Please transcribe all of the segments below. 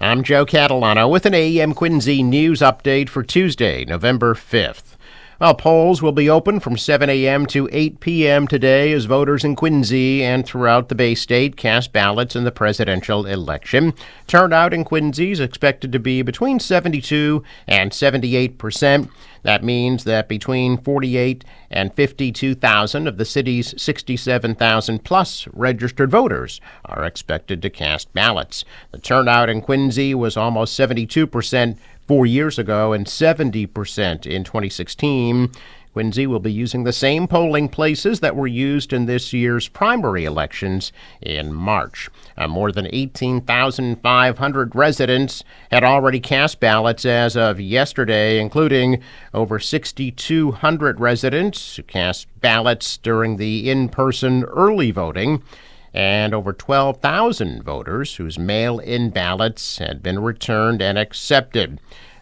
I'm Joe Catalano with an AM Quincy news update for Tuesday, November 5th. Well, polls will be open from 7 a.m. to 8 p.m. today as voters in Quincy and throughout the Bay State cast ballots in the presidential election. Turnout in Quincy is expected to be between 72 and 78%. That means that between 48 and 52,000 of the city's 67,000 plus registered voters are expected to cast ballots. The turnout in Quincy was almost 72% 4 years ago and 70% in 2016. Quincy will be using the same polling places that were used in this year's primary elections in March. More than 18,500 residents had already cast ballots as of yesterday, including over 6,200 residents who cast ballots during the in-person early voting, and over 12,000 voters whose mail-in ballots had been returned and accepted.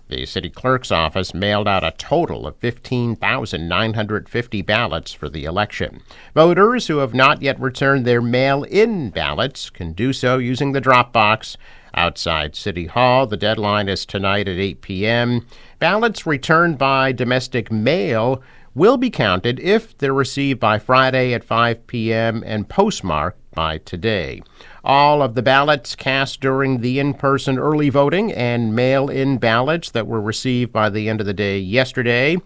The city clerk's office mailed out a total of 15,950 ballots for the election. Voters who have not yet returned their mail-in ballots can do so using the drop box outside City Hall. The deadline is tonight at 8 p.m. Ballots returned by domestic mail will be counted if they're received by Friday at 5 p.m. and postmarked by today. All of the ballots cast during the in-person early voting and mail-in ballots that were received by the end of the day yesterday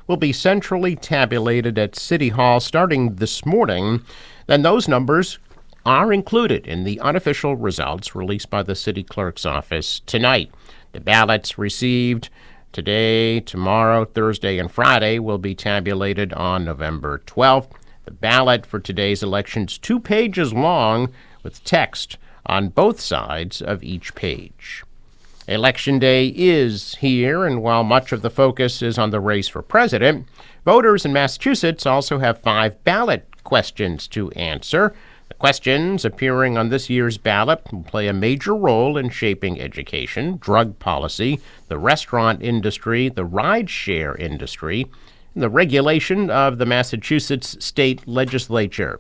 will be centrally tabulated at City Hall starting this morning. Then those numbers are included in the unofficial results released by the city clerk's office tonight. The ballots received today, tomorrow, Thursday, and Friday will be tabulated on November 12th. The ballot for today's election is 2 pages long with text on both sides of each page. Election Day is here, and while much of the focus is on the race for president, voters in Massachusetts also have 5 ballot questions to answer. The questions appearing on this year's ballot will play a major role in shaping education, drug policy, the restaurant industry, the rideshare industry, and the regulation of the Massachusetts state legislature.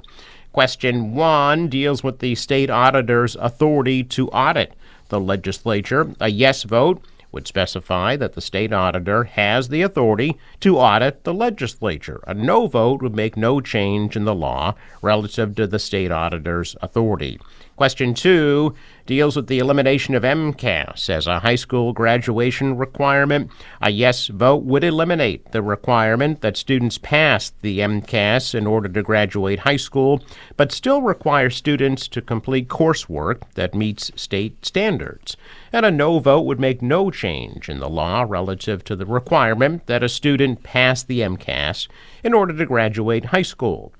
Question 1 deals with the state auditor's authority to audit the legislature. A yes vote would specify that the state auditor has the authority to audit the legislature. A no vote would make no change in the law relative to the state auditor's authority. Question 2 deals with the elimination of MCAS as a high school graduation requirement. A yes vote would eliminate the requirement that students pass the MCAS in order to graduate high school, but still require students to complete coursework that meets state standards. And a no vote would make no change in the law relative to the requirement that a student pass the MCAS in order to graduate high school.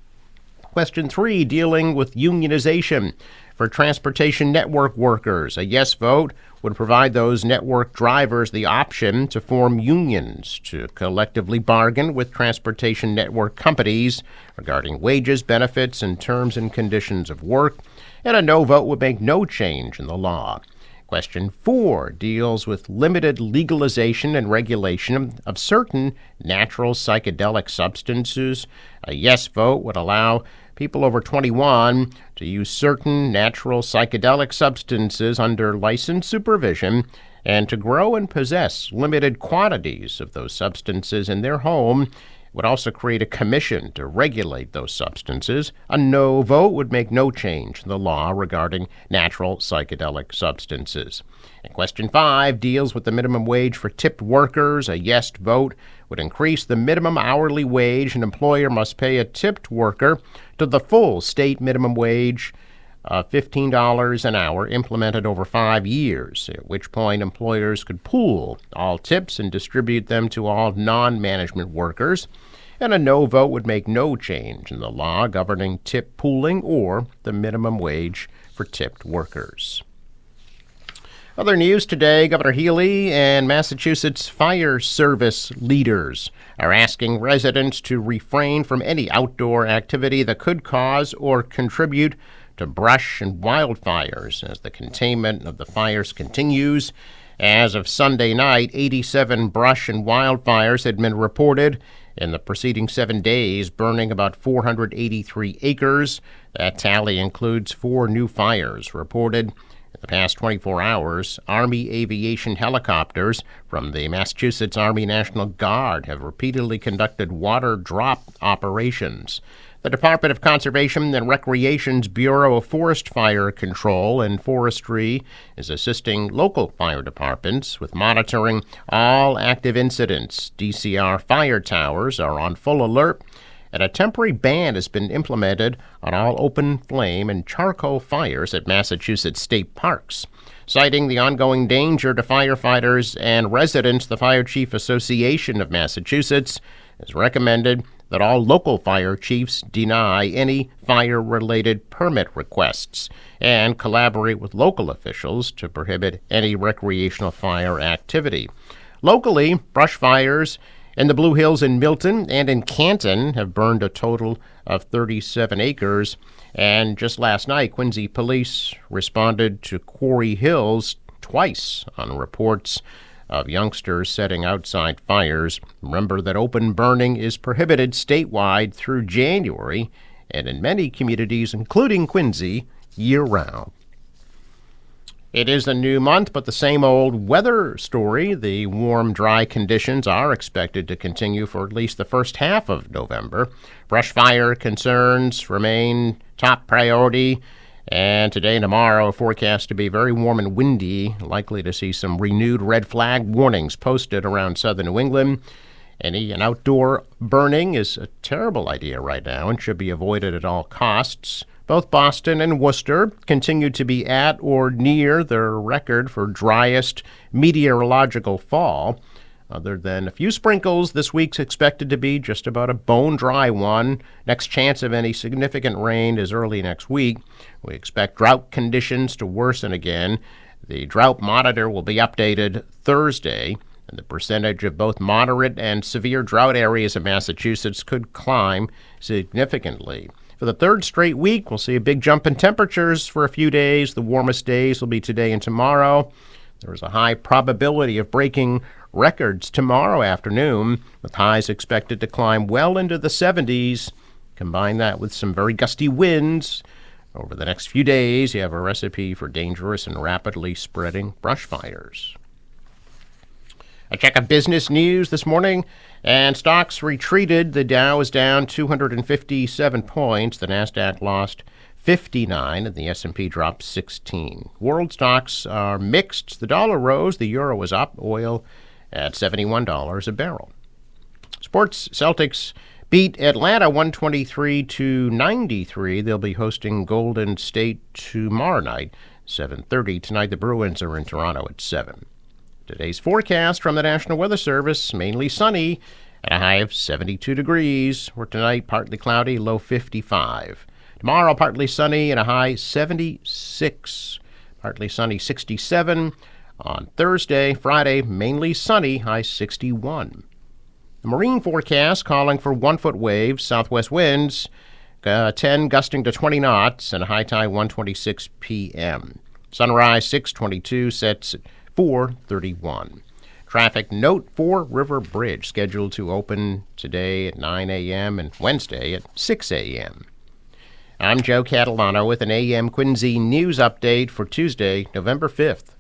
Question 3 dealing with unionization. For transportation network workers, a yes vote would provide those network drivers the option to form unions to collectively bargain with transportation network companies regarding wages, benefits, and terms and conditions of work. And a no vote would make no change in the law. Question 4 deals with limited legalization and regulation of certain natural psychedelic substances. A yes vote would allow people over 21 to use certain natural psychedelic substances under licensed supervision and to grow and possess limited quantities of those substances in their home. Would also create a commission to regulate those substances. A no vote would make no change in the law regarding natural psychedelic substances. And question 5 deals with the minimum wage for tipped workers. A yes vote would increase the minimum hourly wage an employer must pay a tipped worker to the full state minimum wage of $15 an hour, implemented over 5 years, at which point employers could pool all tips and distribute them to all non-management workers. And a no vote would make no change in the law governing tip pooling or the minimum wage for tipped workers. Other news today, Governor Healy and Massachusetts Fire Service leaders are asking residents to refrain from any outdoor activity that could cause or contribute to brush and wildfires as the containment of the fires continues. As of Sunday night, 87 brush and wildfires had been reported in the preceding 7 days, burning about 483 acres. That tally includes 4 new fires reported The past 24 hours, Army aviation helicopters from the Massachusetts Army National Guard have repeatedly conducted water drop operations. The Department of Conservation and Recreation's Bureau of Forest Fire Control and Forestry is assisting local fire departments with monitoring all active incidents. DCR fire towers are on full alert, and a temporary ban has been implemented on all open flame and charcoal fires at Massachusetts state parks. Citing the ongoing danger to firefighters and residents, the Fire Chief Association of Massachusetts has recommended that all local fire chiefs deny any fire-related permit requests and collaborate with local officials to prohibit any recreational fire activity. Locally, brush fires in the Blue Hills in Milton and in Canton have burned a total of 37 acres. And just last night, Quincy police responded to Quarry Hills twice on reports of youngsters setting outside fires. Remember that open burning is prohibited statewide through January and in many communities, including Quincy, year-round. It is a new month, but the same old weather story. The warm, dry conditions are expected to continue for at least the first half of November. Brush fire concerns remain top priority, and today and tomorrow forecast to be very warm and windy, likely to see some renewed red flag warnings posted around southern New England. An outdoor burning is a terrible idea right now and should be avoided at all costs. Both Boston and Worcester continue to be at or near their record for driest meteorological fall. Other than a few sprinkles, this week's expected to be just about a bone-dry one. Next chance of any significant rain is early next week. We expect drought conditions to worsen again. The drought monitor will be updated Thursday, and the percentage of both moderate and severe drought areas in Massachusetts could climb significantly. For the third straight week, we'll see a big jump in temperatures for a few days. The warmest days will be today and tomorrow. There is a high probability of breaking records tomorrow afternoon, with highs expected to climb well into the 70s. Combine that with some very gusty winds. Over the next few days, you have a recipe for dangerous and rapidly spreading brush fires. A check of business news this morning, and stocks retreated. The Dow is down 257 points. The Nasdaq lost 59, and the S&P dropped 16. World stocks are mixed. The dollar rose, the euro was up, oil at $71 a barrel. Sports, Celtics beat Atlanta 123-93. They'll be hosting Golden State tomorrow night, 7:30. Tonight, the Bruins are in Toronto at 7. Today's forecast from the National Weather Service, mainly sunny at a high of 72 degrees. For tonight, partly cloudy, low 55. Tomorrow, partly sunny and a high 76. Partly sunny, 67. On Thursday, Friday, mainly sunny, high 61. The marine forecast calling for 1-foot waves, southwest winds, 10 gusting to 20 knots, and a high tide 1:26 p.m. Sunrise 6:22, sets at 4:31. Traffic note: Fore River Bridge scheduled to open today at 9 a.m. and Wednesday at 6 a.m. I'm Joe Catalano with an AM Quincy news update for Tuesday, November 5th.